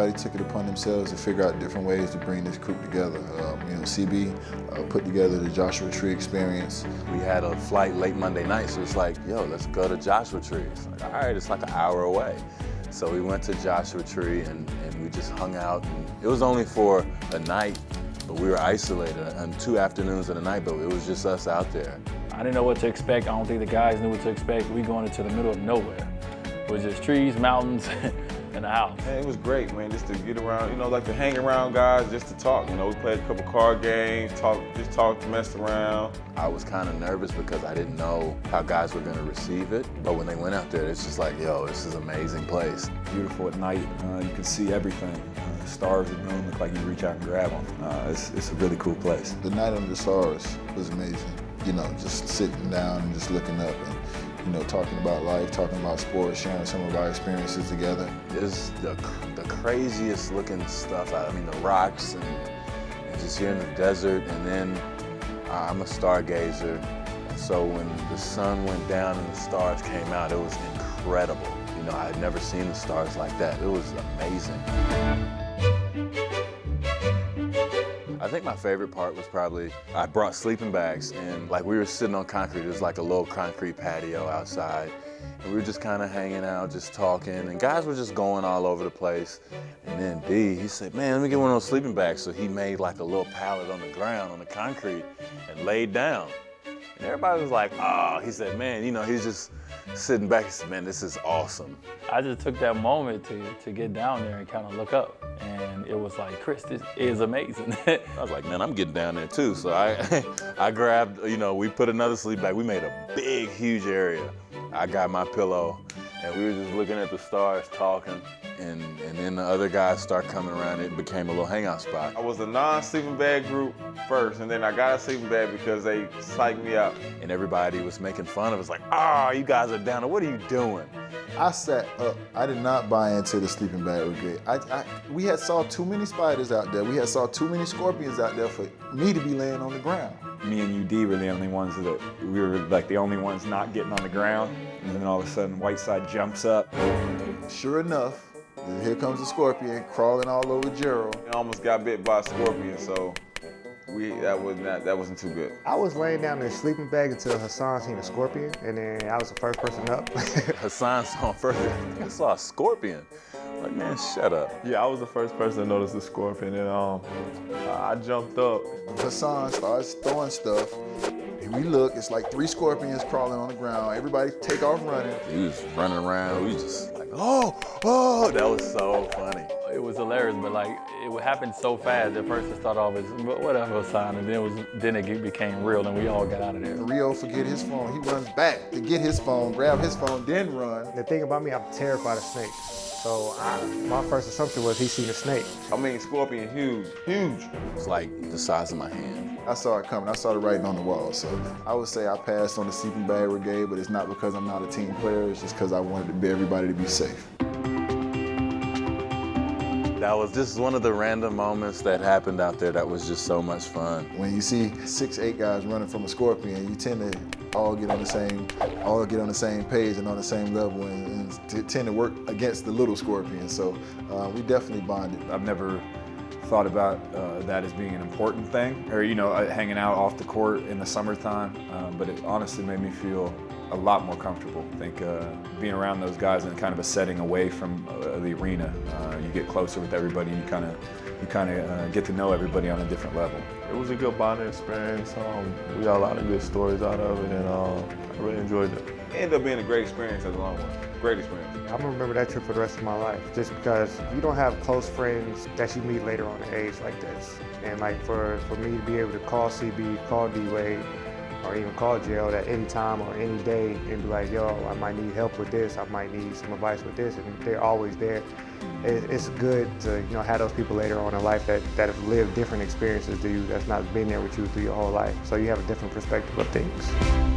everybody took it upon themselves to figure out different ways to bring this group together. CB put together the Joshua Tree experience. We had a flight late Monday night, so it's like, yo, let's go to Joshua Tree. It's like, all right, it's like an hour away. So we went to Joshua Tree and we just hung out. And it was only for a night, but we were isolated on 2 afternoons and a night, but it was just us out there. I didn't know what to expect. I don't think the guys knew what to expect. We going into the middle of nowhere. It was just trees, mountains, and a house. Man, it was great, man, just to get around, like to hang around guys, just to talk. We played a couple card games, talked, messed around. I was kind of nervous because I didn't know how guys were going to receive it. But when they went out there, it's just like, yo, this is an amazing place. Beautiful at night. You can see everything. The stars in the moon look like you reach out and grab them. It's a really cool place. The night under the stars was amazing. Just sitting down and just looking up and, talking about life, talking about sports, sharing some of our experiences together. It's the craziest looking stuff. The rocks and just here in the desert. And then I'm a stargazer. And so when the sun went down and the stars came out, it was incredible. I had never seen the stars like that. It was amazing. I think my favorite part was probably, I brought sleeping bags and we were sitting on concrete. It was like a little concrete patio outside. And we were just kind of hanging out, just talking, and guys were just going all over the place. And then D, he said, man, let me get one of those sleeping bags. So he made like a little pallet on the ground, on the concrete, and laid down. And everybody was like, oh, he said, man, he's just sitting back. He said, man, this is awesome. I just took that moment to get down there and kind of look up. And it was like, Chris, this is amazing. I was like, man, I'm getting down there too. So I grabbed, we put another sleep bag. We made a big, huge area. I got my pillow and we were just looking at the stars, talking. And then the other guys start coming around. It became a little hangout spot. I was a non-sleeping bag group first, and then I got a sleeping bag because they psyched me out. And everybody was making fun of us, like, oh, you guys are down there, what are you doing? I sat up. I did not buy into the sleeping bag brigade. We had saw too many spiders out there. We had saw too many scorpions out there for me to be laying on the ground. Me and UD were the only ones we were like the only ones not getting on the ground. And then all of a sudden, Whiteside jumps up. Sure enough, here comes the scorpion crawling all over Gerald. I almost got bit by a scorpion, so that wasn't too good. I was laying down in a sleeping bag until Hassan seen a scorpion, and then I was the first person up. Hassan saw him first. I saw a scorpion. Like, man, shut up. Yeah, I was the first person to notice the scorpion, and I jumped up. Hassan starts throwing stuff. And we look, it's like 3 scorpions crawling on the ground. Everybody take off running. He was running around. We just like, oh, that was so funny. It was hilarious, but it happened so fast. At first it started off as whatever sign, and then it became real, and we all got out of there. Rio forget his phone. He runs back to get his phone, grab his phone, then run. The thing about me, I'm terrified of snakes. So my first assumption was he seen a snake. Scorpion, huge. It's like the size of my hand. I saw it coming. I saw the writing on the wall. So I would say I passed on the sleeping bag brigade, but it's not because I'm not a team player. It's just because I wanted everybody to be safe. That was just one of the random moments that happened out there that was just so much fun. When you see 6, 8 guys running from a scorpion, you tend to all get on the same page and on the same level and tend to work against the little scorpion. So we definitely bonded. I've never thought about that as being an important thing, or hanging out off the court in the summertime, but it honestly made me feel a lot more comfortable. I think being around those guys in kind of a setting away from the arena, you get closer with everybody. You kind of get to know everybody on a different level. It was a good bonding experience. We got a lot of good stories out of it, and I really enjoyed it. It ended up being a great experience in the long run. Great experience. I'm gonna remember that trip for the rest of my life, just because you don't have close friends that you meet later on in age like this. And for me to be able to call CB, call D-Wade, or even call Gerald at any time or any day and be like, yo, I might need help with this, I might need some advice with this, and they're always there. It's good to have those people later on in life that have lived different experiences to you, that's not been there with you through your whole life. So you have a different perspective of things.